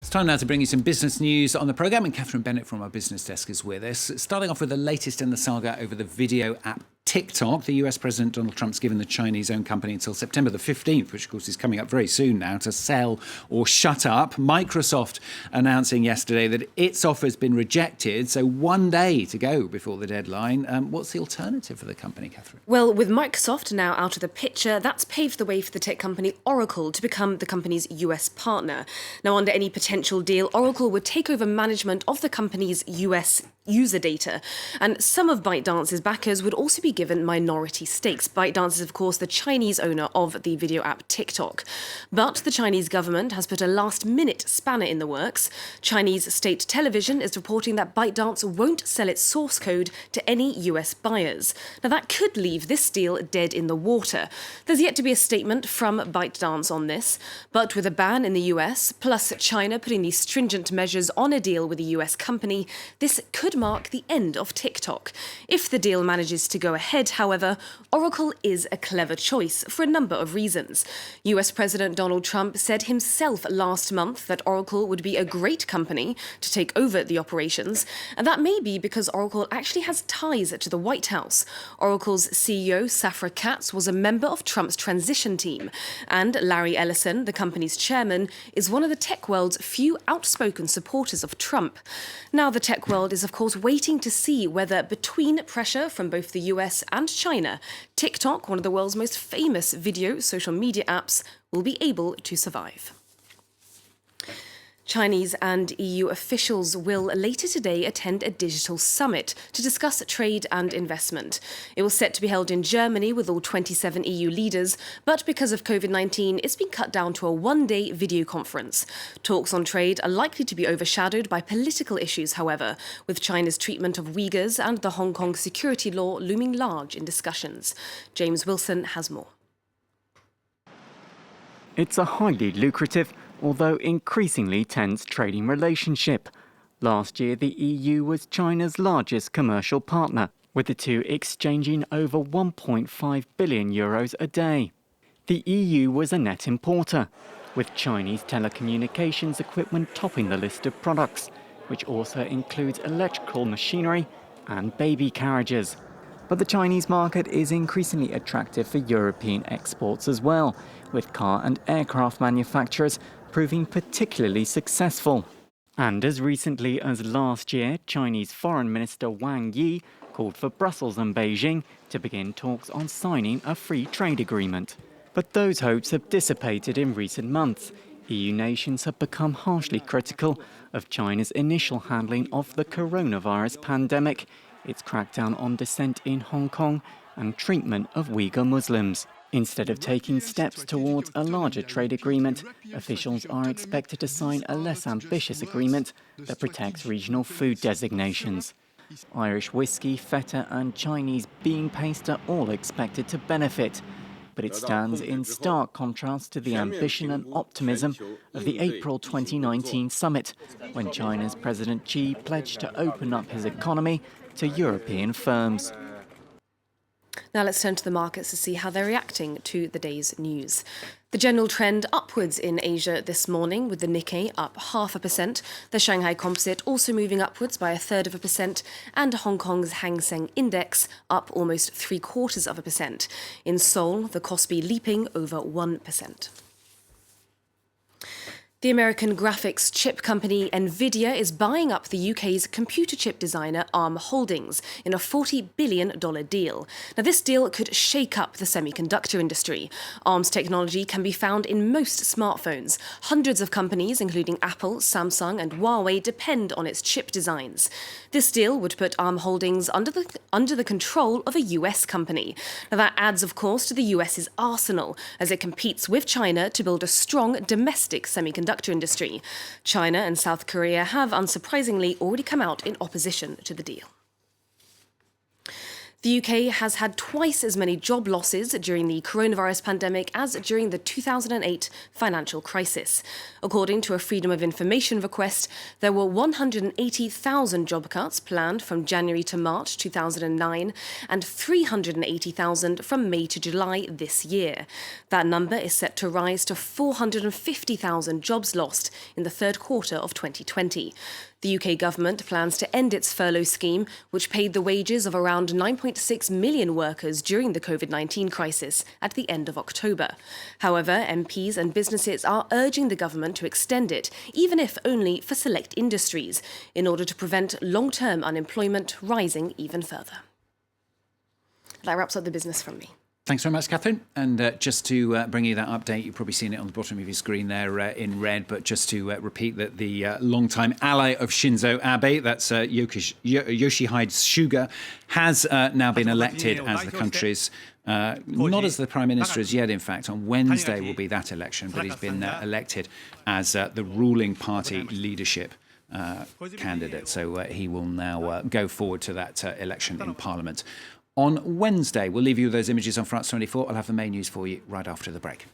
It's time now to bring you some business news on the programme, and Catherine Bennett from our business desk is with us. Starting off with the latest in the saga over the video app TikTok. The US President Donald Trump's given the Chinese-owned company until September the 15th, which of course is coming up very soon now, to sell or shut up. Microsoft announcing yesterday that its offer has been rejected, so 1 day to go before the deadline. What's the alternative for the company, Catherine? Well, with Microsoft now out of the picture, that's paved the way for the tech company Oracle to become the company's US partner. Now, under any potential deal, Oracle would take over management of the company's US user data, and some of ByteDance's backers would also be given minority stakes. ByteDance is, of course, the Chinese owner of the video app TikTok. But the Chinese government has put a last-minute spanner in the works. Chinese state television is reporting that ByteDance won't sell its source code to any US buyers. Now, that could leave this deal dead in the water. There's yet to be a statement from ByteDance on this, but with a ban in the US, plus China putting these stringent measures on a deal with a US company, this could mark the end of TikTok. If the deal manages to go ahead, however, Oracle is a clever choice for a number of reasons. US President Donald Trump said himself last month that Oracle would be a great company to take over the operations, and that may be because Oracle actually has ties to the White House. Oracle's CEO, Safra Catz, was a member of Trump's transition team, and Larry Ellison, the company's chairman, is one of the tech world's few outspoken supporters of Trump. Now, the tech world is, of course, waiting to see whether, between pressure from both the US and China, TikTok, one of the world's most famous video social media apps, will be able to survive. Chinese and EU officials will later today attend a digital summit to discuss trade and investment. It was set to be held in Germany with all 27 EU leaders, but because of COVID-19, it's been cut down to a one-day video conference. Talks on trade are likely to be overshadowed by political issues, however, with China's treatment of Uyghurs and the Hong Kong security law looming large in discussions. James Wilson has more. It's a highly lucrative, although increasingly tense trading relationship. Last year, the EU was China's largest commercial partner, with the two exchanging over 1.5 billion euros a day. The EU was a net importer, with Chinese telecommunications equipment topping the list of products, which also includes electrical machinery and baby carriages. But the Chinese market is increasingly attractive for European exports as well, with car and aircraft manufacturers proving particularly successful. And as recently as last year, Chinese Foreign Minister Wang Yi called for Brussels and Beijing to begin talks on signing a free trade agreement. But those hopes have dissipated in recent months. EU nations have become harshly critical of China's initial handling of the coronavirus pandemic, its crackdown on dissent in Hong Kong, and treatment of Uyghur Muslims. Instead of taking steps towards a larger trade agreement, officials are expected to sign a less ambitious agreement that protects regional food designations. Irish whiskey, feta and Chinese bean paste are all expected to benefit, but it stands in stark contrast to the ambition and optimism of the April 2019 summit, when China's President Xi pledged to open up his economy to European firms. Now let's turn to the markets to see how they're reacting to the day's news. The general trend upwards in Asia this morning, with the Nikkei up 0.5%, the Shanghai Composite also moving upwards by 1/3%, and Hong Kong's Hang Seng Index up almost 0.75%. In Seoul, the Kospi leaping over 1%. The American graphics chip company Nvidia is buying up the UK's computer chip designer ARM Holdings in a $40 billion deal. Now, this deal could shake up the semiconductor industry. ARM's technology can be found in most smartphones. Hundreds of companies, including Apple, Samsung and Huawei, depend on its chip designs. This deal would put ARM Holdings under the control of a US company. Now, that adds, of course, to the US's arsenal as it competes with China to build a strong domestic semiconductor industry. China and South Korea have, unsurprisingly, already come out in opposition to the deal. The UK has had twice as many job losses during the coronavirus pandemic as during the 2008 financial crisis. According to a Freedom of Information request, there were 180,000 job cuts planned from January to March 2009 and 380,000 from May to July this year. That number is set to rise to 450,000 jobs lost in the third quarter of 2020. The UK government plans to end its furlough scheme, which paid the wages of around 9.6 million workers during the COVID-19 crisis at the end of October. However, MPs and businesses are urging the government to extend it, even if only for select industries, in order to prevent long-term unemployment rising even further. That wraps up the business from me. Thanks very much, Catherine. And just to bring you that update, you've probably seen it on the bottom of your screen there in red, but just to repeat that the longtime ally of Shinzo Abe, that's Yoshihide Suga, has now been elected as the country's, not as the Prime Minister as yet, in fact. On Wednesday will be that election, but he's been elected as the ruling party leadership candidate. So he will now go forward to that election in Parliament on Wednesday. We'll leave you with those images on France 24. I'll have the main news for you right after the break.